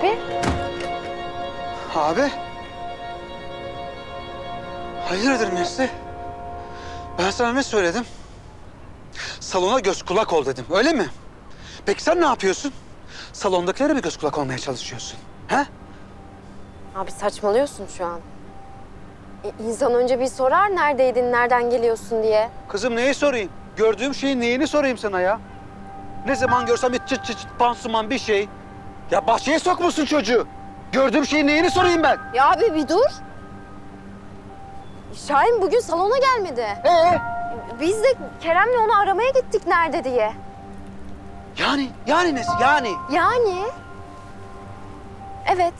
Abi. Abi. Hayırdır Nesli? Ben sana ne söyledim? Salona göz kulak ol dedim, öyle mi? Peki sen ne yapıyorsun? Salondakilere mi göz kulak olmaya çalışıyorsun? He? Abi saçmalıyorsun şu an. İnsan önce bir sorar neredeydin, nereden geliyorsun diye. Kızım neyi sorayım? Gördüğüm şeyin neyini sorayım sana ya? Ne zaman görsem bir çıt çıt çıt pansuman bir şey. Ya bahçeye sokmuşsun çocuğu. Gördüğüm şeyin neyini sorayım ben? Ya abi bir dur. Şahin bugün salona gelmedi. Biz de Kerem'le onu aramaya gittik nerede diye. Yani nesi yani? Yani? Evet.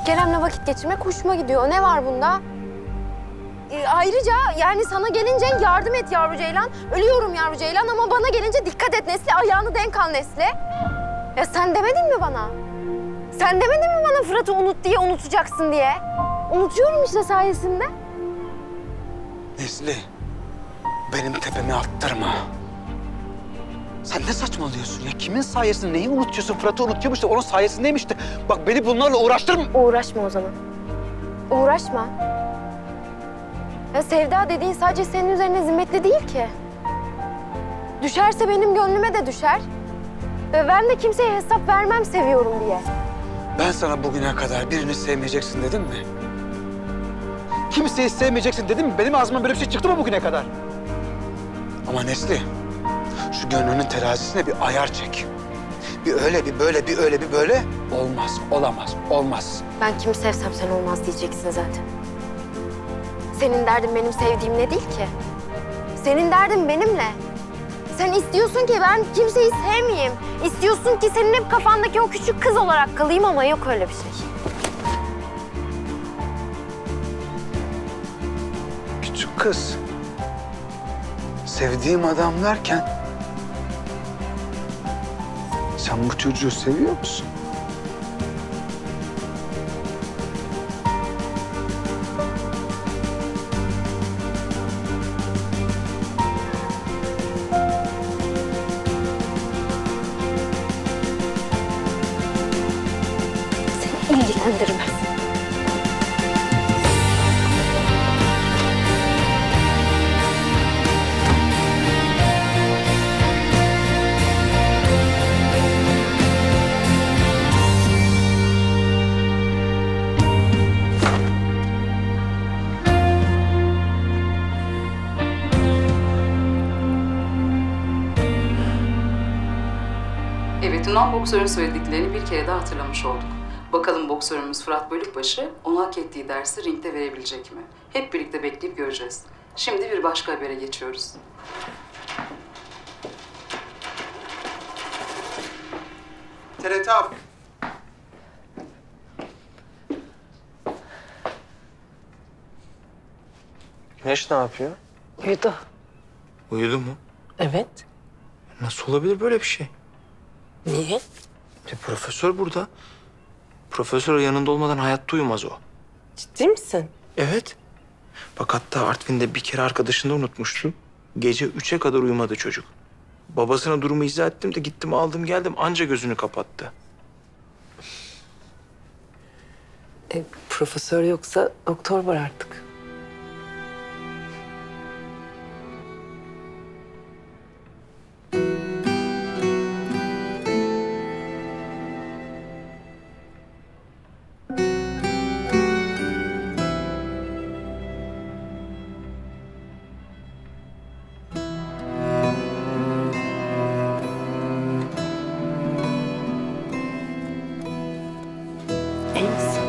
Kerem'le vakit geçirmek hoşuma gidiyor. Ne var bunda? Ayrıca yani sana gelince yardım et yavru ceylan. Ölüyorum yavru ceylan ama bana gelince dikkat et Nesli. Ayağını denk al Nesli. Ya sen demedin mi bana? Sen demedin mi bana Fırat'ı unut diye, unutacaksın diye? Unutuyorum işte sayesinde. Nesli, benim tepemi attırma. Sen ne saçmalıyorsun ya? Kimin sayesinde neyi unutuyorsun? Fırat'ı unutuyormuş da onun sayesindeymiş de. Bak beni bunlarla uğraştırma. Uğraşma o zaman. Uğraşma. Ya sevda dediğin sadece senin üzerine zimmetli değil ki. Düşerse benim gönlüme de düşer. Ve ben de kimseye hesap vermem seviyorum diye. Ben sana bugüne kadar birini sevmeyeceksin dedim mi? Kimseyi sevmeyeceksin dedim mi? Benim ağzımdan böyle bir şey çıktı mı bugüne kadar? Ama Nesli, şu gönlünün terazisine bir ayar çek. Bir öyle, bir böyle, bir öyle, bir böyle. Olmaz, olamaz, olmaz. Ben kimi sevsem sen olmaz diyeceksin zaten. Senin derdin benim sevdiğimle değil ki. Senin derdin benimle. Sen istiyorsun ki ben kimseyi sevmeyeyim. İstiyorsun ki senin hep kafandaki o küçük kız olarak kalayım ama yok öyle bir şey. Küçük kız. Sevdiğim adam derken... Sen bu çocuğu seviyor musun? Seni ilgilendirmez. Evet, Yunan boksörün söylediklerini bir kere daha hatırlamış olduk. Bakalım boksörümüz Fırat Bölükbaşı onu hak ettiği dersi ringde verebilecek mi? Hep birlikte bekleyip göreceğiz. Şimdi bir başka habere geçiyoruz. TRT abi. Güneş ne yapıyor? Uyudu. Uyudu mu? Evet. Nasıl olabilir böyle bir şey? Niye? Profesör burada. Profesör yanında olmadan hayatta uyumaz o. Ciddi misin? Evet. Bak hatta Artvin'de bir kere arkadaşını unutmuştu. Gece 3'e kadar uyumadı çocuk. Babasına durumu izah ettim de gittim aldım geldim anca gözünü kapattı. Profesör yoksa doktor var artık. İyi misin?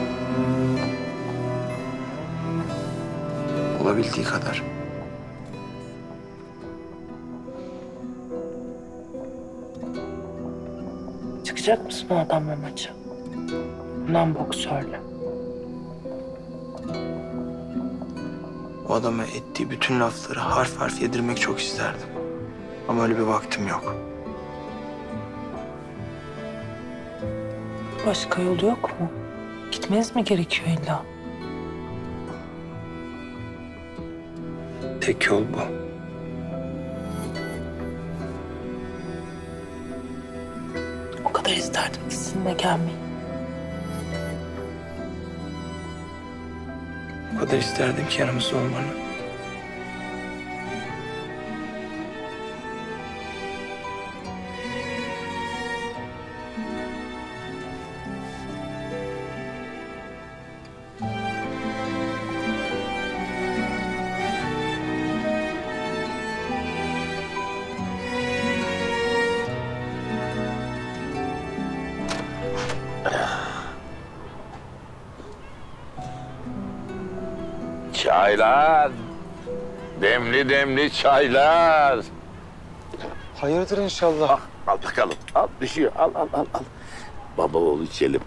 Olabildiği kadar. Çıkacak mısın o adamla maça? Yunan boksörle. O adama ettiği bütün lafları harf harf yedirmek çok isterdim. Ama öyle bir vaktim yok. Başka yolu yok mu? Gitmeniz mi gerekiyor illa? Tek yol bu. O kadar kadar isterdim ki sizinle gelmeyi. O kadar isterdim ki yanımızda olmanı. Çaylar. Demli demli çaylar. Hayırdır inşallah. Al bakalım. Al düşüyor. Al. Baba oğlu içelim.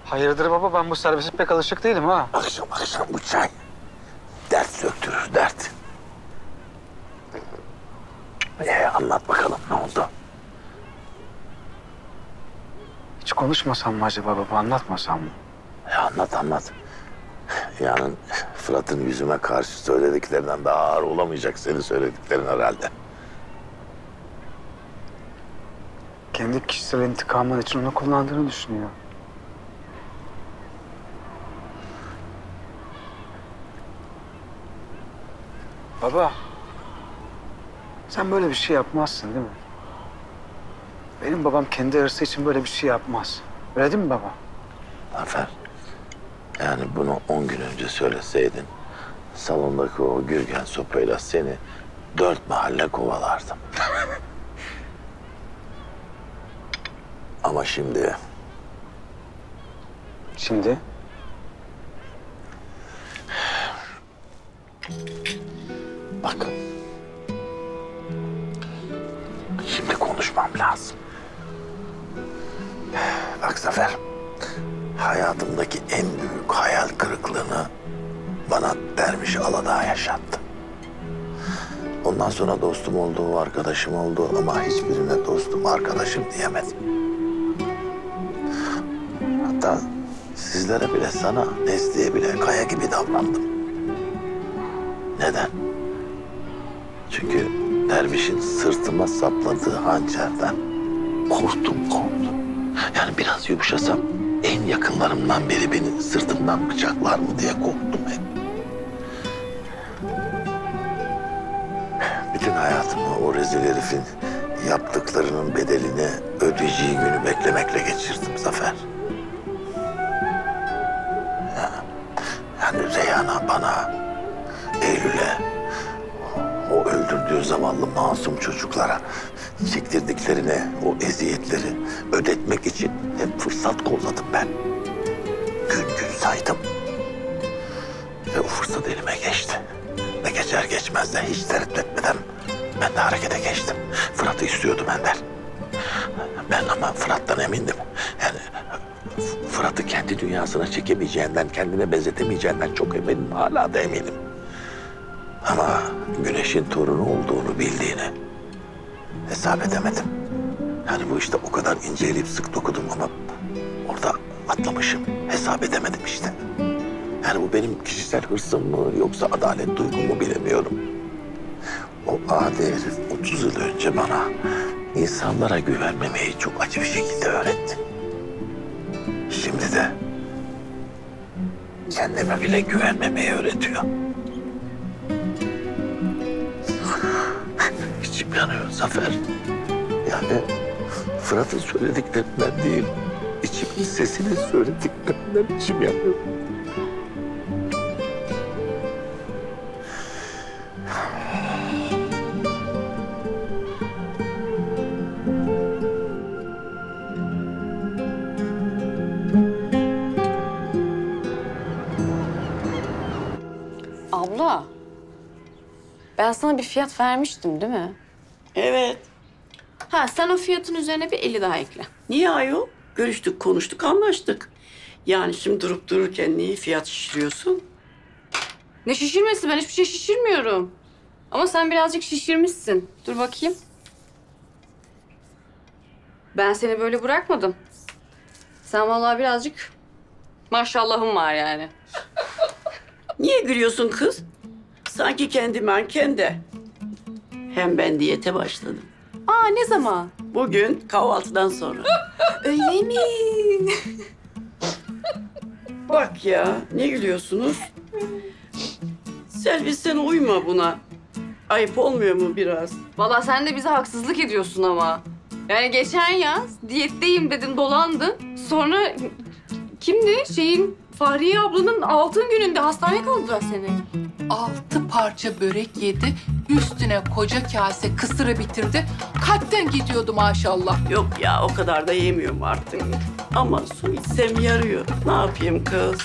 Hayırdır baba, ben bu servise pek alışık değilim ha. Akşam bu çay. Dert söktürür dert. Anlat bakalım ne oldu? Hiç konuşmasam mı acaba baba, anlatmasam mı? Anlat. Yani Fırat'ın yüzüme karşı söylediklerinden daha ağır olamayacak senin söylediklerin herhalde. Kendi kişisel intikamın için onu kullandığını düşünüyor. Baba, sen böyle bir şey yapmazsın değil mi? Benim babam kendi hırsı için böyle bir şey yapmaz. Öyle değil mi baba? Zafer, yani bunu 10 gün önce söyleseydin... salondaki o gürgen sopayla seni 4 mahalle kovalardım. Ama şimdi... Şimdi? Bak. Şimdi konuşmam lazım. Bak Zafer, hayatımdaki en büyük hayal kırıklığını bana Derviş Aladağ yaşattı. Ondan sonra dostum oldu, arkadaşım oldu ama hiçbirine dostum, arkadaşım diyemedim. Hatta sizlere bile, sana, Nesli'ye bile kaya gibi davrandım. Neden? Çünkü Derviş'in sırtıma sapladığı hançerden korktum. Yani biraz yumuşasam en yakınlarımdan biri beni sırtımdan bıçaklar mı diye korktum hep. Bütün hayatımı o rezil herifin yaptıklarının bedelini ödeyeceği günü beklemekle geçirdim Zafer. Yani Reyhan'a, bana, Eylül'e, o öldürdüğü zavallı masum çocuklara çektirdiklerini, o eziyetleri ödetmek için hep fırsat kolladım ben. Gün saydım. Ve o fırsat elime geçti. Ve geçer geçmez de hiç tereddüt etmeden ben de harekete geçtim. Fırat'ı istiyordu benden. Ben ama Fırat'tan emindim. Yani Fırat'ı kendi dünyasına çekemeyeceğinden, kendine benzetemeyeceğinden çok eminim. Hala da eminim. Ama Güneş'in torunu olduğunu bildiğini hesap edemedim. Yani bu işte o kadar inceleyip sık dokudum ama orada atlamışım. Hesap edemedim işte. Yani bu benim kişisel hırsım mı yoksa adalet duygum mu bilemiyorum. O adi herif 30 yıl önce bana insanlara güvenmemeyi çok acı bir şekilde öğretti. Şimdi de kendime bile güvenmemeyi öğretiyor. İçim yanıyor Zafer. Yani Fırat'ın söylediklerinden değil, içimin sesinin söylediklerinden içim yanıyor. Abla, ben sana bir fiyat vermiştim değil mi? Evet. Ha, sen o fiyatın üzerine bir 50 daha ekle. Niye ayol? Görüştük, konuştuk, anlaştık. Yani şimdi durup dururken niye fiyat şişiriyorsun? Ne şişirmesi? Ben hiçbir şey şişirmiyorum. Ama sen birazcık şişirmişsin. Dur bakayım. Ben seni böyle bırakmadım. Sen vallahi birazcık maşallahın var yani. Niye gülüyorsun kız? Sanki kendi manken de. Hem ben diyete başladım. Aa, ne zaman? Bugün kahvaltıdan sonra. Öyle mi? Bak ya, ne gülüyorsunuz? Selvi sen uyma buna. Ayıp olmuyor mu biraz? Vallahi sen de bize haksızlık ediyorsun ama. Yani geçen yaz diyetteyim dedin, dolandın. Sonra kimdi? Fahriye ablanın altın gününde hastaneye kaldırdılar seni. 6 parça börek yedi, üstüne koca kase kısırı bitirdi. Kalpten gidiyordu maşallah. Yok ya, o kadar da yemiyorum artık. Ama su içsem yarıyor. Ne yapayım kız?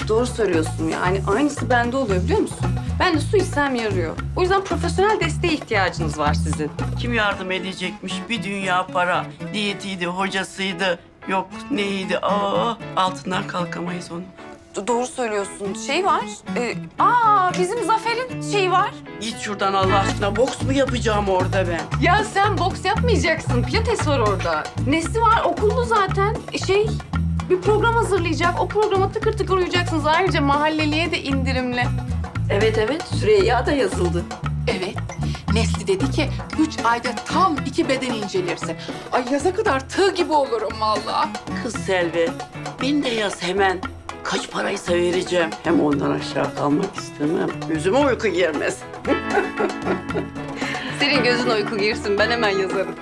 Doğru söylüyorsun yani. Aynısı bende oluyor biliyor musun? Ben de su içsem yarıyor. O yüzden profesyonel desteğe ihtiyacınız var sizin. Kim yardım edecekmiş? Bir dünya para. Diyetiydi, hocasıydı. Yok neydi? Altından kalkamayız onu. Doğru söylüyorsun. Var. Bizim Zafer'in var. Git şuradan Allah aşkına. Boks mu yapacağım orada ben? Ya sen boks yapmayacaksın. Pilates var orada. Nesi var? Okullu zaten. Bir program hazırlayacak. O programa tıkır tıkır uyacaksınız. Ayrıca mahalleliye de indirimli. Evet. Süreyya da yazıldı. Evet. Nesli dedi ki 3 ayda tam 2 beden incelirsin. Ay yaza kadar tığ gibi olurum vallahi. Kız Selvi, beni de yaz hemen. Kaç paraysa vereceğim. Hem ondan aşağı kalmak istemem. Gözüme uyku girmez. Senin gözün uyku girsin. Ben hemen yazarım.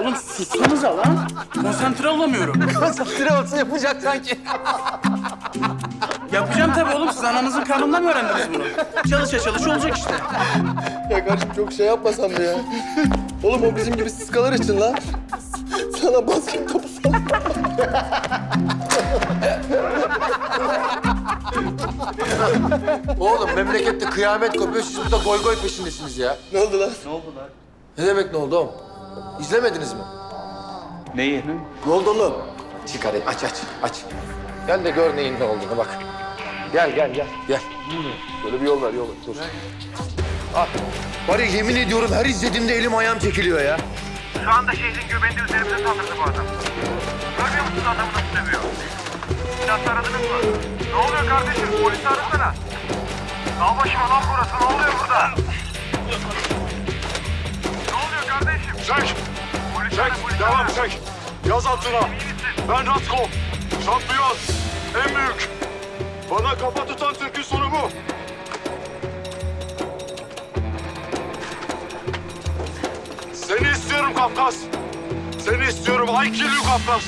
Oğlum sussanıza lan. Konsantre olamıyorum. Konsantre olsa yapacak sanki. Yapacağım tabii oğlum. Siz ananızın karnından mı öğrendiniz bunu? Çalışa olacak işte. Ya kardeşim çok şey yapmasam mı ya? Oğlum o bizim gibi sıskalar için lan. Sana basket topu sal. Oğlum memlekette kıyamet kopuyor, siz burada goy goy peşindesiniz ya. Ne oldu lan? Ne demek ne oldu oğlum? İzlemediniz mi? Neyi? Ne oldu oğlum? Çık hadi aç. Gel de gör neyin ne olduğunu bak. Gel. Böyle bir yol ver. Dur. Al. Var ya yemin ediyorum her izlediğimde elim ayağım çekiliyor ya. Şu anda şehrin göbeğinde üzerimize saldırdı bu adam. Görmüyor musun adamı nasıl dövüyor? Silahla aradınız mı? Ne oluyor kardeşim? Polisi arasana. Dağ başı mı lan burası? Ne oluyor burada? Ne oluyor kardeşim? Çek! Devam çek! Yaz altına! Ben Ratko! Şampiyon! En büyük! Bana kafa tutan Türk'ün sonu bu! Seni istiyorum Kafkas! Seni istiyorum IQ'lu Kafkas!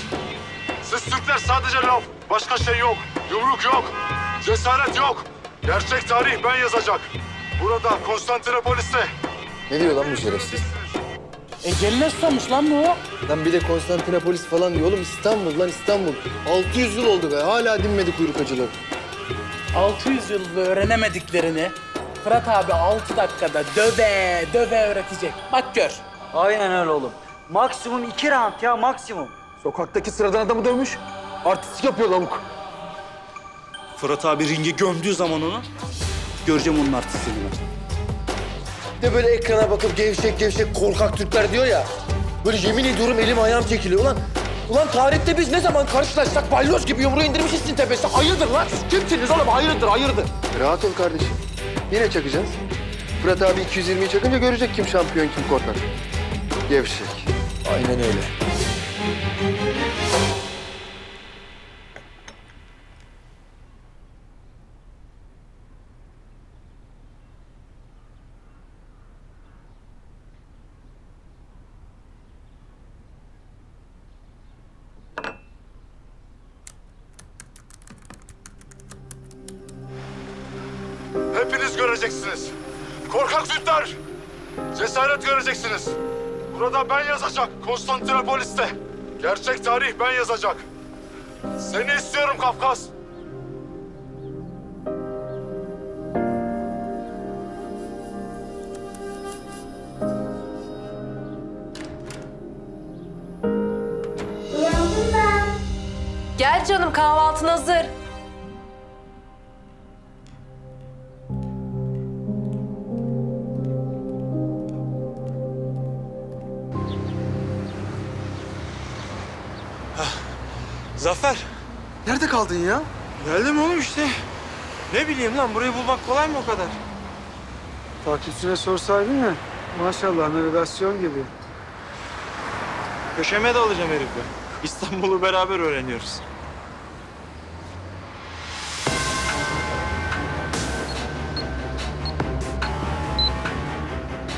Siz Türkler sadece laf, başka şey yok. Yumruk yok, cesaret yok. Gerçek tarih ben yazacak. Burada Konstantinopolis'te. Ne diyor lan bu şerefsiz? Geline susamış lan bu. Lan bir de Konstantinopolis falan diyor. Oğlum İstanbul lan İstanbul. 600 yıl oldu be. Hala dinmedi kuyruk acıları. 600 yılda öğrenemediklerini Fırat abi 6 dakikada döve öğretecek. Bak gör. Aynen öyle oğlum. Maksimum 2 round ya maksimum. Sokaktaki sıradan adamı dövmüş. Artistik yapıyor lavuk. Fırat abi ringe gömdüğü zaman onu göreceğim onun artistliğini. Bir de böyle ekrana bakıp gevşek korkak Türkler diyor ya. Böyle yemin ediyorum elim ayağım çekiliyor. Ulan tarihte biz ne zaman karşılaşsak balyoz gibi yumruğu indirmişiz sizin tepesine. Hayırdır lan? Siz kimsiniz oğlum? Hayırdır. Rahat ol kardeşim. Yine çakacağız. Fırat abi 220'yi çakınca görecek kim şampiyon kim korkak. Gevşek. Aynen öyle. Hepiniz göreceksiniz. Korkak Türkler! Cesaret göreceksiniz. Burada ben yazacak, Konstantinopolis'te. Gerçek tarih ben yazacak. Seni istiyorum Kafkas. Gel canım kahvaltın hazır. Zafer. Nerede kaldın ya? Geldim oğlum işte. Ne bileyim lan, burayı bulmak kolay mı o kadar? Takipçine sorsaydın ya. Maşallah navigasyon gibi. Köşeme de alacağım herifi. İstanbul'u beraber öğreniyoruz.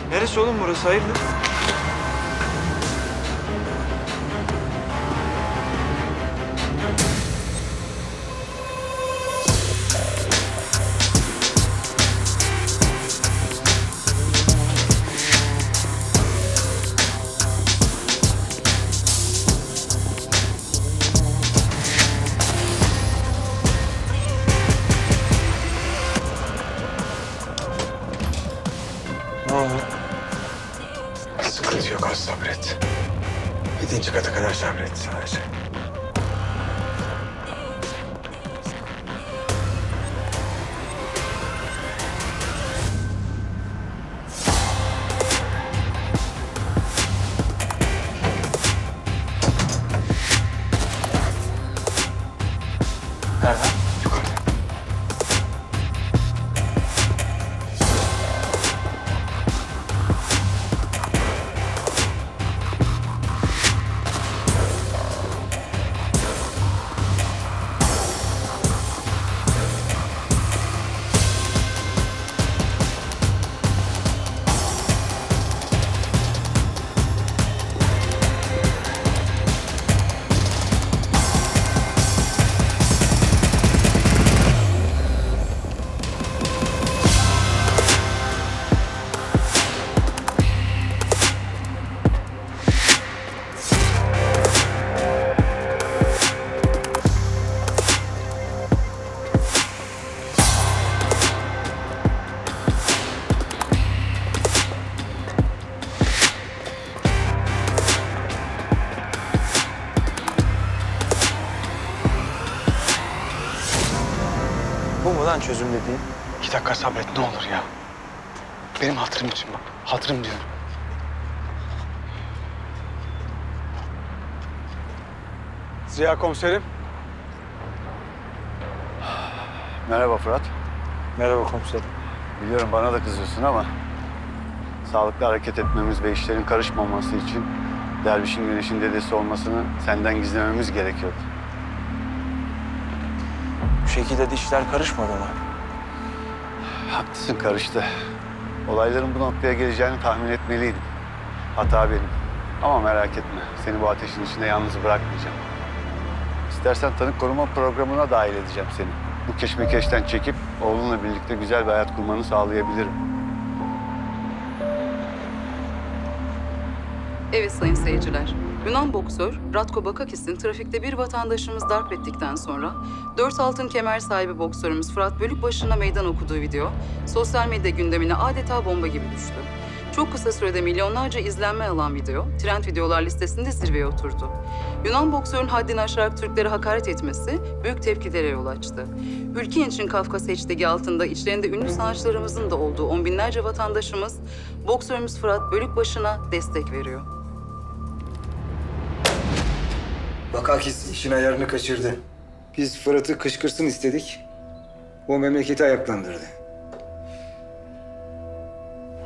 Neresi oğlum burası, hayırdır? Ne oldu? Sıkıntı yok, az sabret. 7. kata kadar sabret sadece. Nereden? Yukarıda. Bu mu lan çözüm dediğin? 2 dakika sabret ne olur ya. Benim hatırım için bak. Hatırım diyorum. Ziya komiserim. Merhaba Fırat. Merhaba komiserim. Biliyorum bana da kızıyorsun ama sağlıklı hareket etmemiz ve işlerin karışmaması için Derviş'in Güneş'in dedesi olmasını senden gizlememiz gerekiyordu. Bu şekilde de işler karışmadı mı? Haklısın, karıştı. Olayların bu noktaya geleceğini tahmin etmeliydim. Hata benim. Ama merak etme, seni bu ateşin içinde yalnız bırakmayacağım. İstersen tanık koruma programına dahil edeceğim seni. Bu keşmekeşten çekip oğlunla birlikte güzel bir hayat kurmanı sağlayabilirim. Evet sayın seyirciler, Yunan boksör Ratko Bakakis'in trafikte bir vatandaşımız darp ettikten sonra 4 altın kemer sahibi boksörümüz Fırat Bölükbaşı'na meydan okuduğu video sosyal medya gündemine adeta bomba gibi düştü. Çok kısa sürede milyonlarca izlenme alan video, trend videolar listesinde zirveye oturdu. Yunan boksörün haddini aşarak Türklere hakaret etmesi büyük tepkilere yol açtı. Ülke için Kafkas hashtag'i altında içlerinde ünlü sanatçılarımızın da olduğu on binlerce vatandaşımız boksörümüz Fırat Bölükbaşı'na destek veriyor. Bakakis işin ayarını kaçırdı. Biz Fırat'ı kışkırsın istedik. O memleketi ayaklandırdı.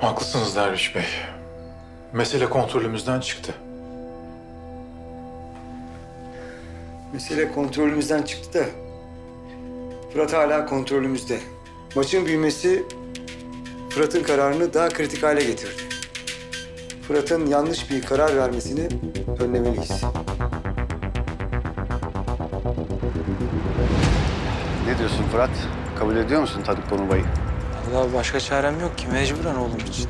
Haklısınız Derviş Bey. Mesele kontrolümüzden çıktı. Mesele kontrolümüzden çıktı da Fırat hala kontrolümüzde. Maçın büyümesi Fırat'ın kararını daha kritik hale getirdi. Fırat'ın yanlış bir karar vermesini önlemeliyiz. Ne diyorsun Fırat? Kabul ediyor musun tanık korumayı? Vallahi başka çarem yok ki, mecburen oğlum için.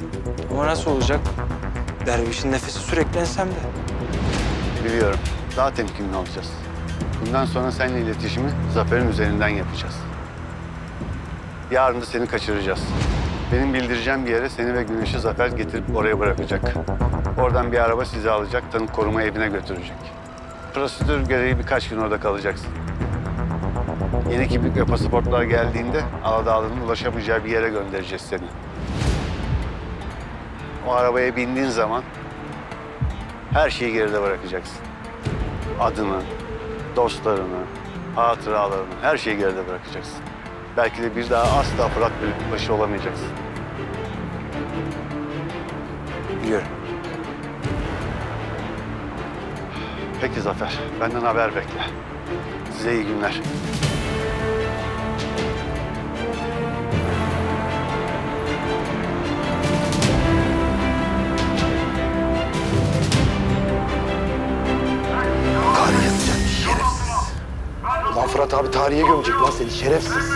Ama nasıl olacak? Derviş'in nefesi sürekli ensemde. Biliyorum. Daha temkinli olacağız. Bundan sonra seninle iletişimi Zafer'in üzerinden yapacağız. Yarın da seni kaçıracağız. Benim bildireceğim bir yere seni ve Güneş'i Zafer getirip oraya bırakacak. Oradan bir araba sizi alacak, tanık koruma evine götürecek. Prosedür gereği birkaç gün orada kalacaksın. Yeni kimlik ve pasaportlar geldiğinde Aladağlı'nın ulaşamayacağı bir yere göndereceğiz seni. O arabaya bindiğin zaman her şeyi geride bırakacaksın. Adını, Dostlarını, hatıralarını, her şeyi geride bırakacaksın. Belki de bir daha asla Fırat Bölükbaşı olamayacaksın. Biliyorum. Peki Zafer, benden haber bekle. Size iyi günler. Tarihe yazacak şerefsiz. Ulan Fırat abi tarihe gömecek lan seni şerefsiz.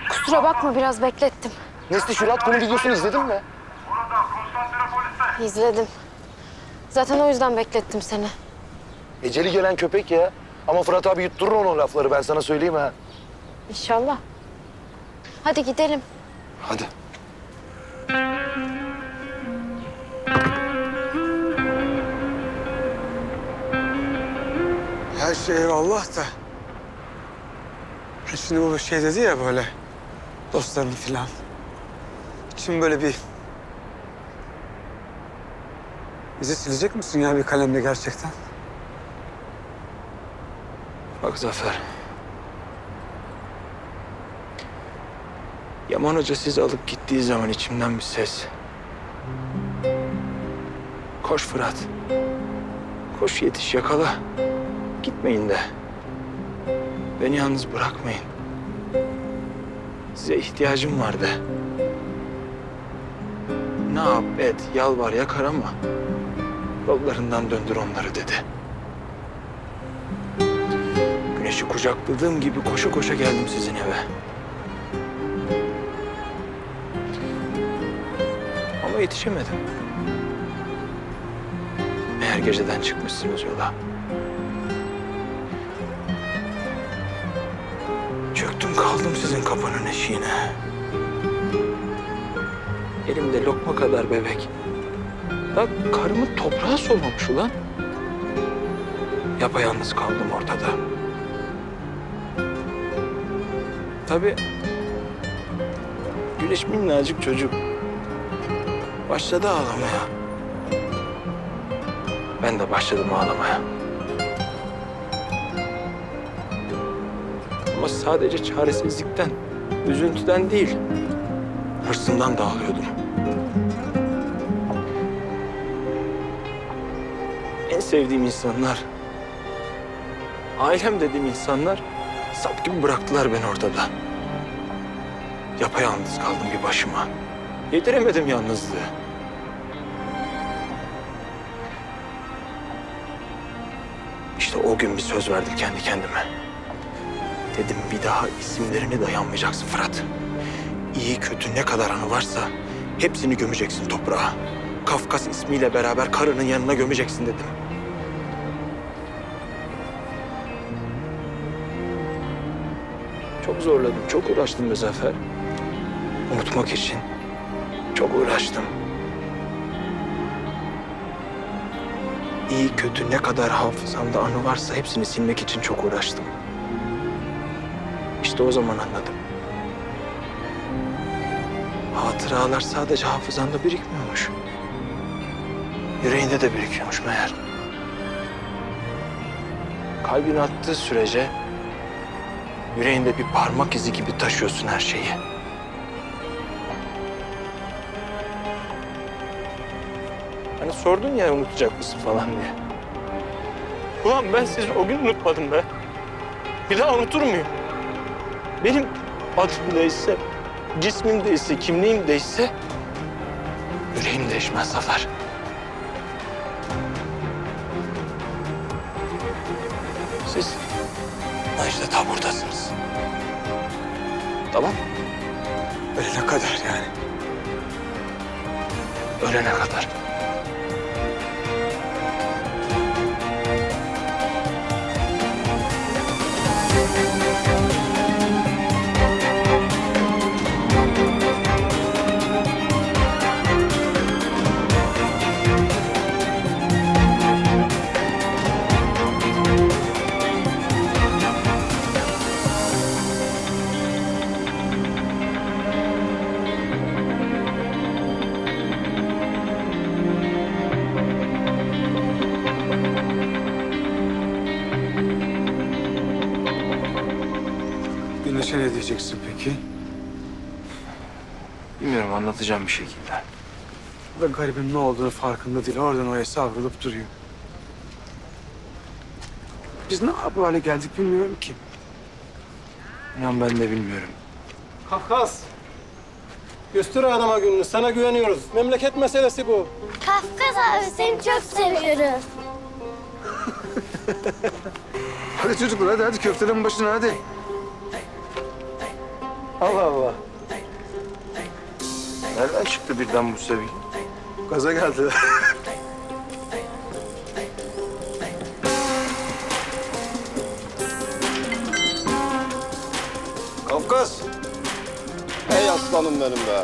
Kusura bakma biraz beklettim. Nesli şu Radko'nun videosunu izledin mi? İzledim. Zaten o yüzden beklettim seni. Eceli gelen köpek ya. Ama Fırat abi yutturur onun lafları ben sana söyleyeyim ha. İnşallah. Hadi gidelim. Hadi. Her şey eyvallah da. Şimdi bu şey dedi ya böyle dostlarını filan. Şimdi böyle bir... Bizi silecek misin ya bir kalemle gerçekten? Bak Zafer. Yaman Hoca sizi alıp gittiği zaman içimden bir ses. Koş Fırat. Koş yetiş yakala. Gitmeyin de. Beni yalnız bırakmayın. Size ihtiyacım vardı. Ne yap et, yalvar yakar ama yollarından döndür onları dedi. Güneşi kucakladığım gibi koşa koşa geldim sizin eve. Ama yetişemedim. Meğer geceden çıkmışsınız yola. Çöktüm kaldım sizin kapının eşiğine. Elimde lokma kadar bebek. Bak karımı toprağa sormamış ulan. Yapayalnız kaldım ortada. Tabii Güneş minnacık çocuk. Başladı ağlamaya. Ben de başladım ağlamaya. Ama sadece çaresizlikten, üzüntüden değil, hırsımdan da ağlıyordum. En sevdiğim insanlar, ailem dediğim insanlar sap gibi bıraktılar beni ortada. Yapayalnız kaldım bir başıma. Yediremedim yalnızlığı. İşte o gün bir söz verdim kendi kendime. Dedim bir daha isimlerine dayanmayacaksın Fırat. İyi kötü ne kadar anı varsa hepsini gömeceksin toprağa. Kafkas ismiyle beraber karının yanına gömeceksin dedim. Çok zorladım, çok uğraştım be Zafer. Unutmak için çok uğraştım. İyi kötü ne kadar hafızamda anı varsa hepsini silmek için çok uğraştım. İşte o zaman anladım. Hatıralar sadece hafızanda birikmiyormuş. Yüreğinde de birikiyormuş meğer. Kalbin attığı sürece yüreğinde bir parmak izi gibi taşıyorsun her şeyi. Hani sordun ya unutacak mısın falan diye. Ulan ben sizi o gün unutmadım be. Bir daha unutur muyum? Benim adım değişse, cismim değişse, kimliğim değişse yüreğim değişmez Zafer. Siz Necdet buradasınız. Tamam. Ölene kadar yani. Ölene kadar. Ayşe ne diyeceksin peki? Bilmiyorum, anlatacağım bir şekilde. O da garibin ne olduğunu farkında değil. Oradan oraya savrulup duruyor. Biz ne bu hale geldik bilmiyorum ki. İnan ben de bilmiyorum. Kafkas. Göster adama gününü. Sana güveniyoruz. Memleket meselesi bu. Kafkas abi seni çok seviyoruz. Hadi çocuklar hadi köftelerin başına hadi. Allah Allah. Nereden çıktı birden bu seviye? Gaza geldi. Kafkas. Ey aslanım benim be.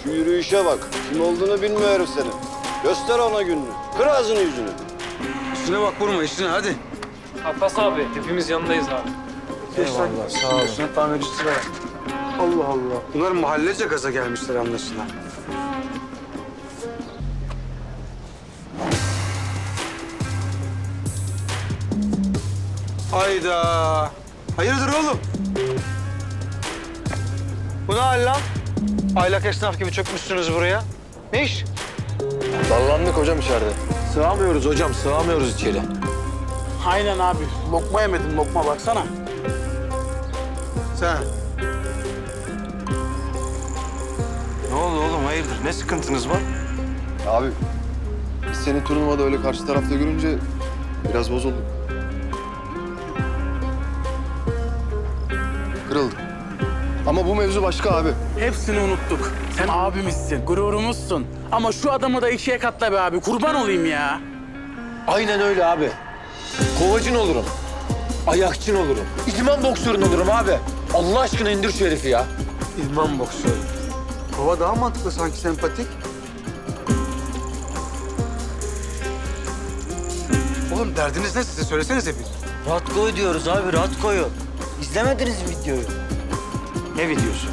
Şu yürüyüşe bak. Kim olduğunu bilmiyorum senin. Göster ona gününü. Kır ağzını yüzünü. Üstüne bak vurma üstüne hadi. Abbas abi hepimiz yanındayız abi. Eyvallah sağ ol. Üstüne tamircisi var. Allah Allah. Bunlar mahallece gaza gelmişler anlaşılan. Hayda. Hayırdır oğlum? Bu ne hal lan? Aylak esnaf gibi çökmüşsünüz buraya. Ne iş? Dallandık hocam içeride. Sığamıyoruz hocam, sığamıyoruz içeri. Aynen abi. Lokma yemedin lokma baksana. Sen. Ne oldu oğlum, hayırdır? Ne sıkıntınız var? Abi biz seni turnuvada öyle karşı tarafta görünce biraz bozulduk. Kırıldık. Ama bu mevzu başka abi. Hepsini unuttuk. Sen abimizsin, gururumuzsun. Ama şu adamı da ikiye katla be abi. Kurban olayım ya. Aynen öyle abi. Kovacın olurum. Ayakçın olurum. İdman boksörün olurum abi. Allah aşkına indir şu herifi ya. İdman boksörü. Kova daha mantıklı sanki sempatik. Oğlum derdiniz ne size? Söylesenize bir. Ratko'yu diyoruz abi, Ratko'yu. İzlemediniz mi videoyu? Ne videosu?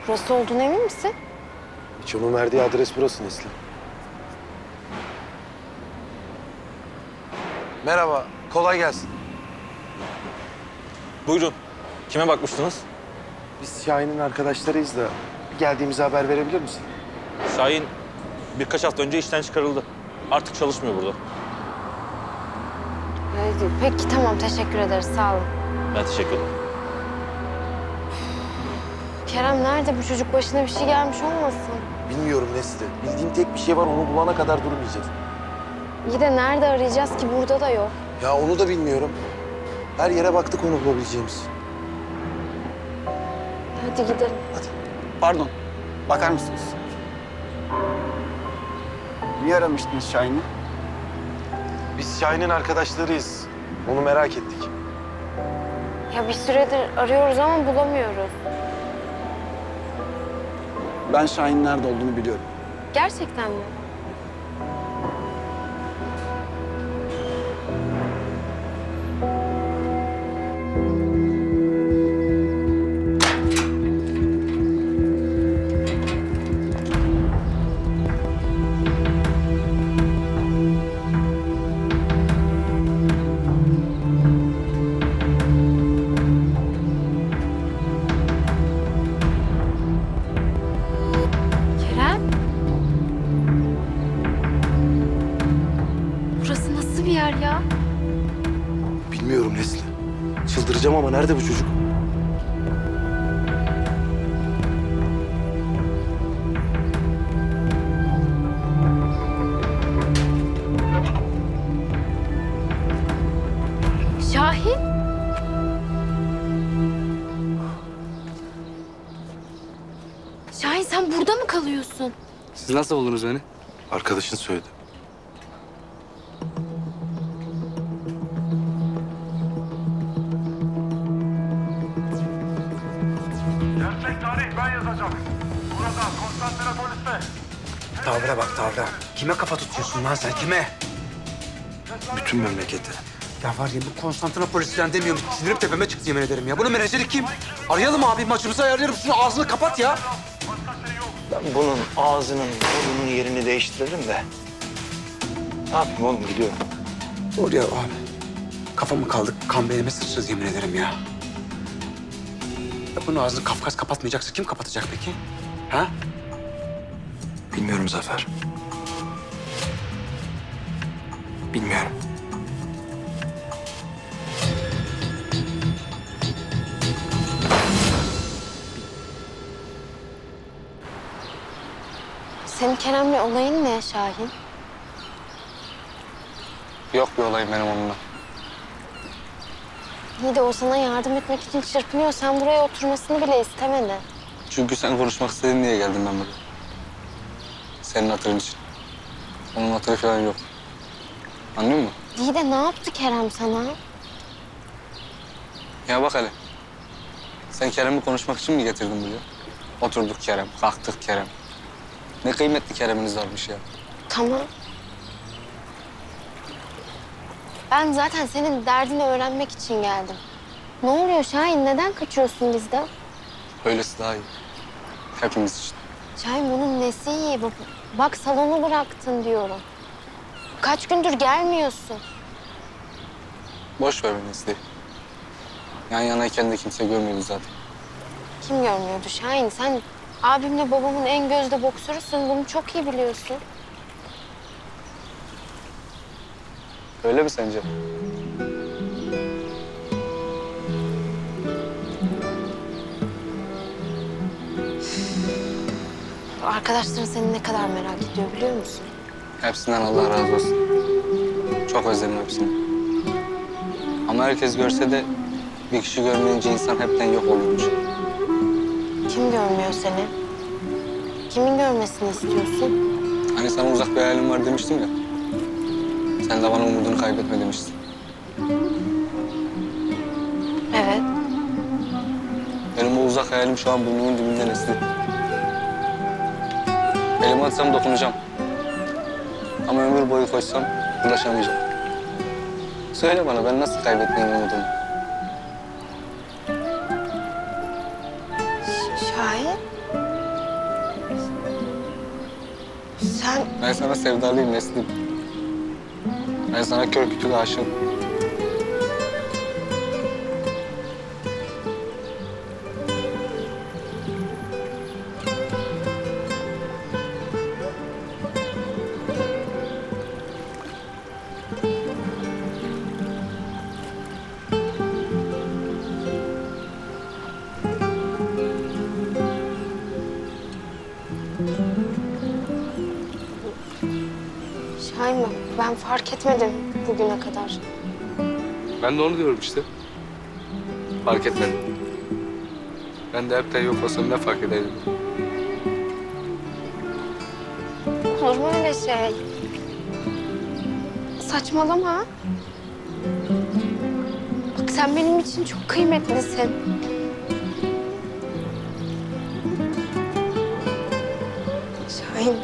Burası olduğuna emin misin? Hiç verdiği adres burası Nesli. Merhaba, kolay gelsin. Buyurun. Kime bakmıştınız? Biz Şahin'in arkadaşlarıyız da geldiğimizi haber verebilir misin? Şahin birkaç hafta önce işten çıkarıldı. Artık çalışmıyor burada. Peki tamam teşekkür ederiz sağ olun. Ben teşekkür ederim. Kerem nerede? Bu çocuk başına bir şey gelmiş olmasın? Bilmiyorum Nesli. Bildiğim tek bir şey var, onu bulana kadar durmayacağız. İyi de nerede arayacağız ki? Burada da yok. Ya onu da bilmiyorum. Her yere baktık onu bulabileceğimiz. Hadi gidelim. Pardon, bakar mısınız? Niye aramıştınız Şahin'i? Biz Şahin'in arkadaşlarıyız. Onu merak ettik. Ya bir süredir arıyoruz ama bulamıyoruz. Ben Şahin'in nerede olduğunu biliyorum. Gerçekten mi? Kerem? Burası nasıl bir yer ya? Bilmiyorum Nesli. Çıldıracağım ama nerede bu çocuk? Şahin? Şahin sen burada mı kalıyorsun? Siz nasıl buldunuz beni? Arkadaşın söyledi. Gerçek tarih değil, ben yazacağım. Burada, Konstantinopolis'te. Tavra bak tavra. Kime kafa tutuyorsun lan sen kime? Bütün memlekete. Ya var ya bu Konstantinopolis'ten demiyorum. Sinirim tepeme çıktı yemin ederim ya. Bunun menajeri kim? Arayalım abi maçımızı ayarlayalım. Şunu ağzını kapat ya. Ben bunun ağzının, burnunun yerini değiştirelim de. Ne yapayım oğlum, gidiyorum. Doğru ya abi. Kafamı kaldık, kan beynime sıçrayız yemin ederim ya. Ya bunun ağzını Kafkas kapatmayacaksa kim kapatacak peki? Ha? Bilmiyorum Zafer. Bilmiyorum. Senin Kerem'le olayın ne Şahin? Yok bir olayım benim onunla. İyi de o sana yardım etmek için çırpınıyor. Sen buraya oturmasını bile istemedin. Çünkü sen konuşmak istedin diye geldim ben buraya. Senin hatırın için. Onun hatırı falan yok. Anlıyor musun? İyi de ne yaptı Kerem sana? Ya bak hele. Sen Kerem'i konuşmak için mi getirdin buraya? Oturduk Kerem, kalktık Kerem. Ne kıymetli Kerem'iniz varmış ya. Tamam. Ben zaten senin derdini öğrenmek için geldim. Ne oluyor Şahin? Neden kaçıyorsun bizden? Öylesi daha iyi. Hepimiz için. Şahin bunun nesi iyi? Bak salonu bıraktın diyorum. Kaç gündür gelmiyorsun. Boş ver beni Nesli. Yan yanayken de kimse görmüyordu zaten. Kim görmüyordu Şahin? Sen abimle babamın en gözde boksörüsün. Bunu çok iyi biliyorsun. Öyle mi sence? Arkadaşların seni ne kadar merak ediyor biliyor musun? Hepsinden Allah razı olsun. Çok özledim hepsini. Ama herkes görse de bir kişi görmeyince insan hepten yok oluyormuş. Kim görmüyor seni? Kimin görmesini istiyorsun? Hani sana uzak bir hayalim var demiştim ya. Sen de bana umudunu kaybetme demiştin. Evet. Benim o uzak hayalim şu an burnumun dibinde Nesli. Elimi atsam dokunacağım. Ama ömür boyu koşsam ulaşamayacağım. Söyle bana ben nasıl kaybetmeyeyim umudumu? Şahin? Sen... Ben sana sevdalıyım Nesli. Ben sana kör kütük aşığım. Şahin bak, ben fark etmedim bugüne kadar. Ben de onu diyorum işte. Fark etmedim. Ben de hepten yok olsam ne fark ederdim? Olur mu öyle şey? Saçmalama. Bak sen benim için çok kıymetlisin. Şahin.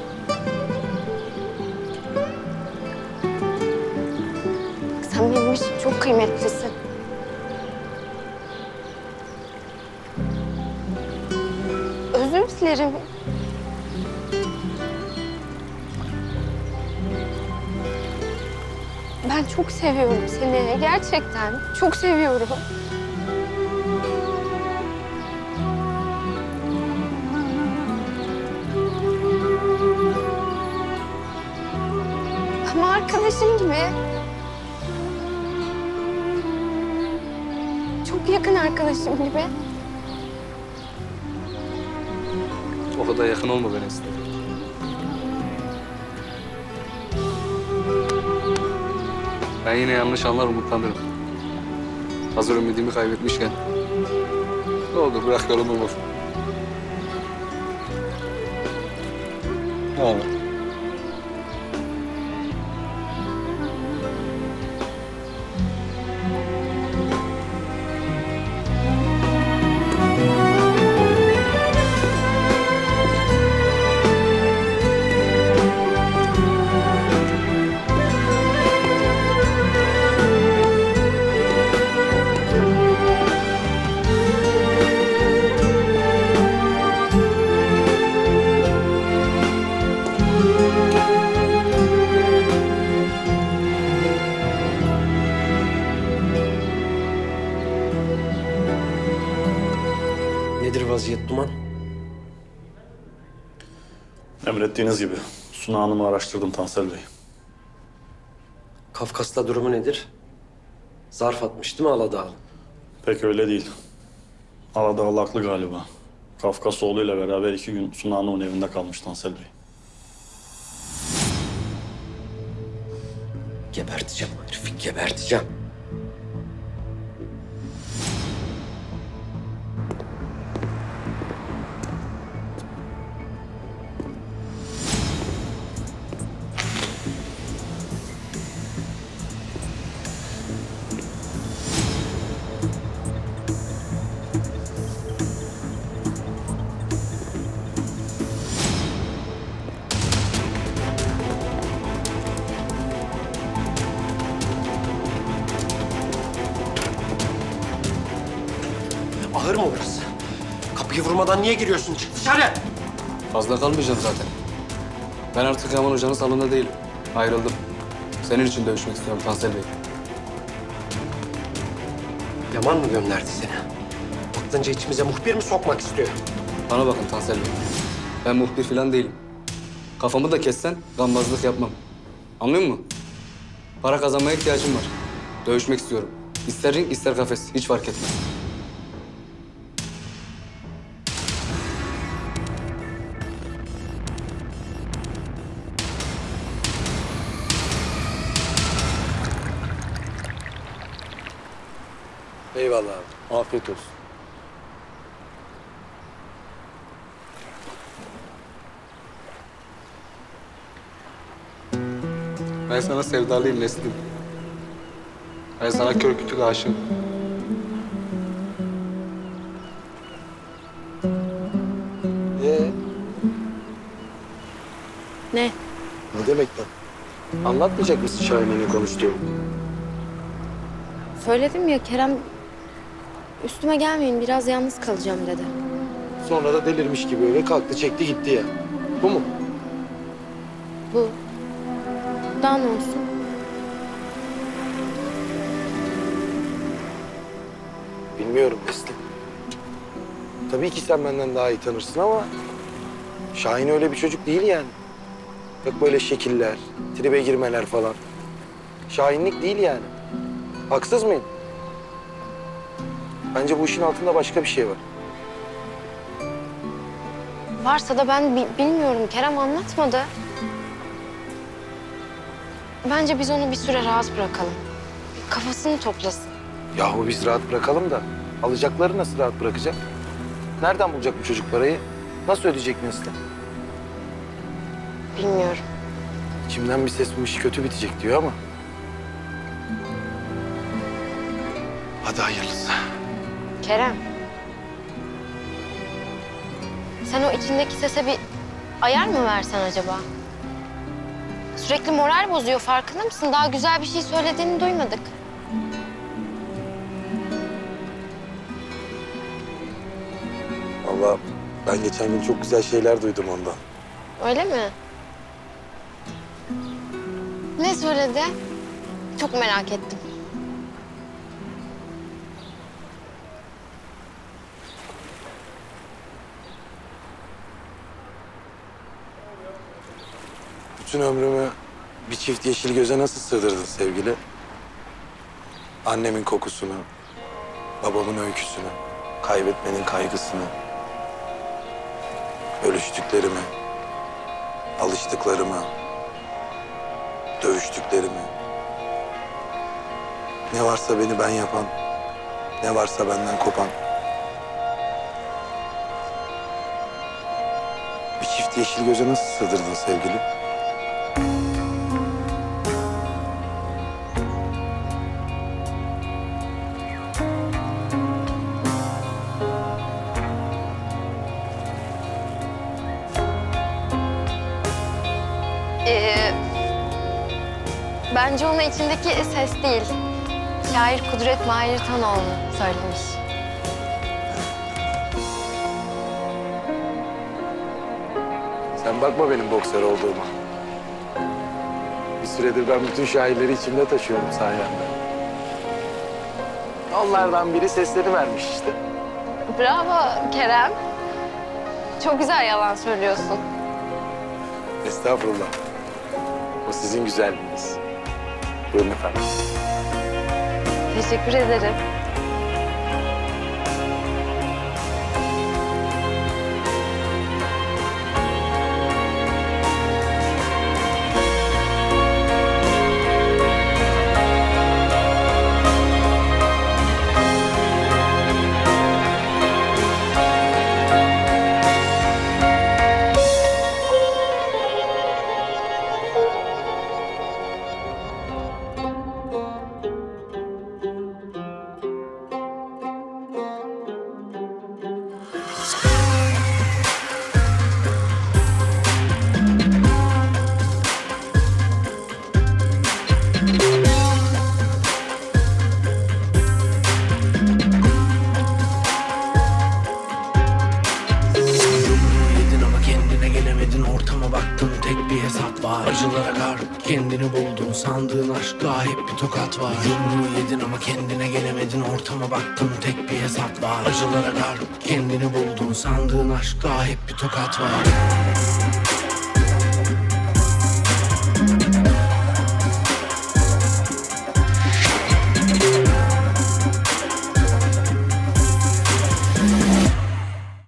Bak sen benim için çok kıymetlisin. Özür dilerim. Ben çok seviyorum seni. Gerçekten çok seviyorum. Ama arkadaşım gibi. Çok yakın arkadaşım gibi. O kadar yakın olma bana istedim. Ben yine yanlış anlar umutlanırım. Hazır ümidimi kaybetmişken. Ne olur bırak yolumu bul. Ne olur. vaziyet Duman? Emrettiğiniz gibi. Suna Hanım'ı araştırdım Tansel Bey. Kafkas'ta durumu nedir? Zarf atmış değil mi Aladağlı? Pek öyle değil. Aladağlı haklı galiba. Kafkas oğluyla beraber 2 gün Suna Hanım'ın evinde kalmış Tansel Bey. Geberteceğim o herifi, geberteceğim. Ahır mı burası? Kapıyı vurmadan niye giriyorsun? Çık dışarı! Fazla kalmayacağım zaten. Ben artık Yaman Hoca'nın salonunda değilim. Ayrıldım. Senin için dövüşmek istiyorum Tansel Bey. Yaman mı gönderdi seni? Aklınca içimize muhbir mi sokmak istiyor? Bana bakın Tansel Bey. Ben muhbir falan değilim. Kafamı da kessen gambazlık yapmam. Anlıyor musun? Para kazanmaya ihtiyacım var. Dövüşmek istiyorum. İster ring ister kafes. Hiç fark etmez. Eyvallah abi. Afiyet olsun. Ben sana sevdalıyım Neslim. Ben sana kör kütük aşığım. Ne? Ne demek lan? Anlatmayacak mısın Şahin'le ne konuştuğunu? Söyledim ya Kerem, üstüme gelmeyin biraz yalnız kalacağım dedi. Sonra da delirmiş gibi öyle kalktı çekti gitti ya. Bu mu? Bu. Daha ne olsun? Bilmiyorum Nesli. Tabii ki sen benden daha iyi tanırsın ama... Şahin öyle bir çocuk değil yani. Yok böyle şekiller, tribe girmeler falan. Şahinlik değil yani. Haksız mıyım? Bence bu işin altında başka bir şey var. Varsa da ben bilmiyorum. Kerem anlatmadı. Bence biz onu bir süre rahat bırakalım. Kafasını toplasın. Yahu biz rahat bırakalım da alacakları nasıl rahat bırakacak? Nereden bulacak bu çocuk parayı? Nasıl ödeyecek Nesli? Bilmiyorum. İçimden bir ses bu iş kötü bitecek diyor ama. Hadi hayırlısı. Kerem. Sen o içindeki sese bir ayar mı versen acaba? Sürekli moral bozuyor, farkında mısın? Daha güzel bir şey söylediğini duymadık. Allah, ben geçen gün çok güzel şeyler duydum ondan. Öyle mi? Ne söyledi? Çok merak ettim. Bütün ömrümü bir çift yeşil göze nasıl sığdırdın sevgili? Annemin kokusunu, babamın öyküsünü, kaybetmenin kaygısını, ölüştüklerimi, alıştıklarımı, dövüştüklerimi. Ne varsa beni ben yapan, ne varsa benden kopan. Bir çift yeşil göze nasıl sığdırdın sevgili? Bence ona içindeki ses değil. Şair Kudret Mahir Tanoğlu söylemiş. Sen bakma benim boksör olduğuma. Bir süredir ben bütün şairleri içimde taşıyorum sayende. Onlardan biri sesleri vermiş işte. Bravo Kerem. Çok güzel yalan söylüyorsun. Estağfurullah. O sizin güzelliğiniz. Buyurun efendim. Teşekkür ederim. Acılara kar, kendini buldun, sandığın aşkta hep bir tokat var. Yumruğu yedin ama kendine gelemedin, ortama baktın tek bir hesap var. Acılara kar, kendini buldun, sandığın aşkta hep bir tokat var.